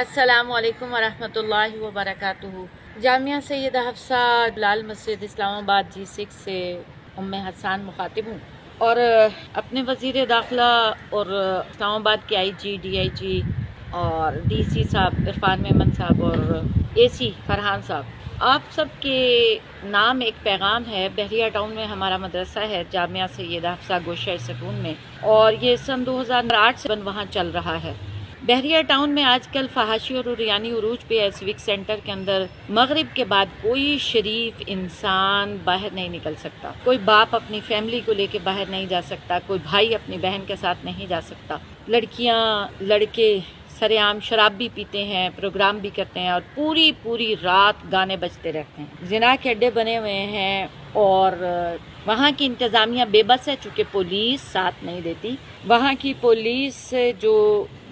السلام علیکم ورحمۃ اللہ وبرکاتہ۔ جامعہ سیدہ حفصہ لال مسجد اسلام آباد G6 سے حسان مخاطب ہوں، اور اپنے وزیر داخلہ اور اسلام آباد کے DIG اور DC صاحب عرفان میمن صاحب اور AC فرحان صاحب، آپ سب کے نام ایک پیغام ہے۔ بحریہ ٹاؤن میں ہمارا مدرسہ ہے، جامعہ سیدہ حفصہ گوشہ سکون میں، اور یہ سن 2008 سے وہاں چل رہا ہے۔ بحریہ ٹاؤن میں آج کل فحاشی اور عریانی عروج پہ ہے۔ سوک سینٹر کے اندر مغرب کے بعد کوئی شریف انسان باہر نہیں نکل سکتا، کوئی باپ اپنی فیملی کو لے کے باہر نہیں جا سکتا، کوئی بھائی اپنی بہن کے ساتھ نہیں جا سکتا، لڑکیاں لڑکے سر عام شراب بھی پیتے ہیں، پروگرام بھی کرتے ہیں، اور پوری رات گانے بجتے رہتے ہیں، زنا کے اڈے بنے ہوئے ہیں، اور وہاں کی انتظامیہ بے بس ہے چونکہ پولیس ساتھ نہیں دیتی۔ وہاں کی پولیس جو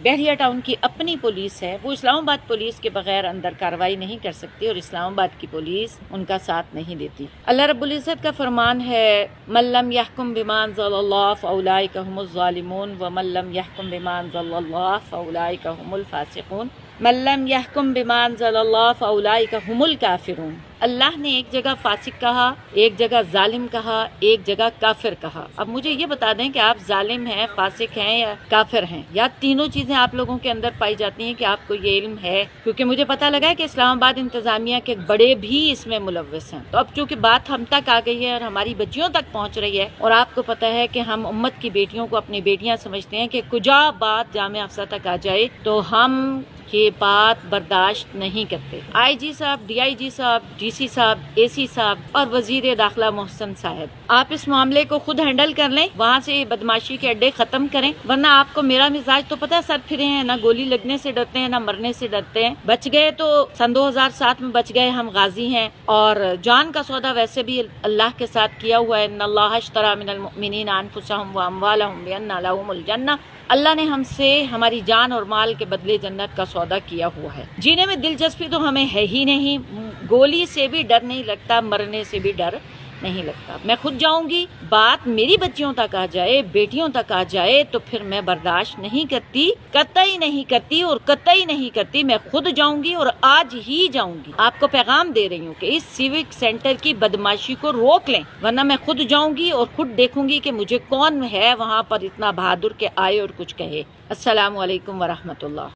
بحریہ ٹاؤن کی اپنی پولیس ہے، وہ اسلام آباد پولیس کے بغیر اندر کارروائی نہیں کر سکتی، اور اسلام آباد کی پولیس ان کا ساتھ نہیں دیتی۔ اللہ رب العزت کا فرمان ہے، من لم يحكم بما انزل الله فاولئک هم الظالمون ومن لم يحكم بما انزل الله فاولئک هم الفاسقون من لم يحكم بما انزل الله فاولئک هم الكافرون۔ اللہ نے ایک جگہ فاسق کہا، ایک جگہ ظالم کہا، ایک جگہ کافر کہا۔ اب مجھے یہ بتا دیں کہ آپ ظالم ہیں، فاسق ہیں یا کافر ہیں، یا تینوں چیزیں آپ لوگوں کے اندر پائی جاتی ہیں کہ آپ کو یہ علم ہے؟ کیونکہ مجھے پتا لگا ہے کہ اسلام آباد انتظامیہ کے بڑے بھی اس میں ملوث ہیں۔ تو اب چونکہ بات ہم تک آ گئی ہے اور ہماری بچیوں تک پہنچ رہی ہے، اور آپ کو پتا ہے کہ ہم امت کی بیٹیوں کو اپنی بیٹیاں سمجھتے ہیں، کہ کجا بات جامعہ حفصہ تک آ جائے تو ہم یہ بات برداشت نہیں کرتے۔ IG صاحب، DIG صاحب، DC صاحب، AC صاحب اور وزیر داخلہ محسن صاحب، آپ اس معاملے کو خود ہینڈل کر لیں، وہاں سے بدماشی کے اڈے ختم کریں، ورنہ آپ کو میرا مزاج تو پتہ ہے، سر پھرے ہیں، نہ گولی لگنے سے ڈرتے ہیں، نہ مرنے سے ڈرتے ہیں۔ بچ گئے تو سن 2007 میں بچ گئے، ہم غازی ہیں، اور جان کا سودا ویسے بھی اللہ کے ساتھ کیا ہوا ہے۔ ان اللہ اشتری من المؤمنین انفسهم واموالهم بان لهم الجنہ، اللہ نے ہم سے ہماری جان اور مال کے بدلے جنت کا سودا کیا ہوا ہے۔ جینے میں دلچسپی تو ہمیں ہے ہی نہیں، گولی سے بھی ڈر نہیں لگتا، مرنے سے بھی ڈر نہیں لگتا۔ میں خود جاؤں گی، بات میری بچیوں تک آ جائے، بیٹیوں تک آ جائے تو پھر میں برداشت نہیں کرتی، قطعی نہیں کرتی، اور قطعی نہیں کرتی۔ میں خود جاؤں گی، اور آج ہی جاؤں گی۔ آپ کو پیغام دے رہی ہوں کہ اس سیوک سینٹر کی بدماشی کو روک لیں، ورنہ میں خود جاؤں گی اور خود دیکھوں گی کہ مجھے کون ہے وہاں پر اتنا بہادر کہ آئے اور کچھ کہے۔ السلام علیکم ورحمۃ اللہ۔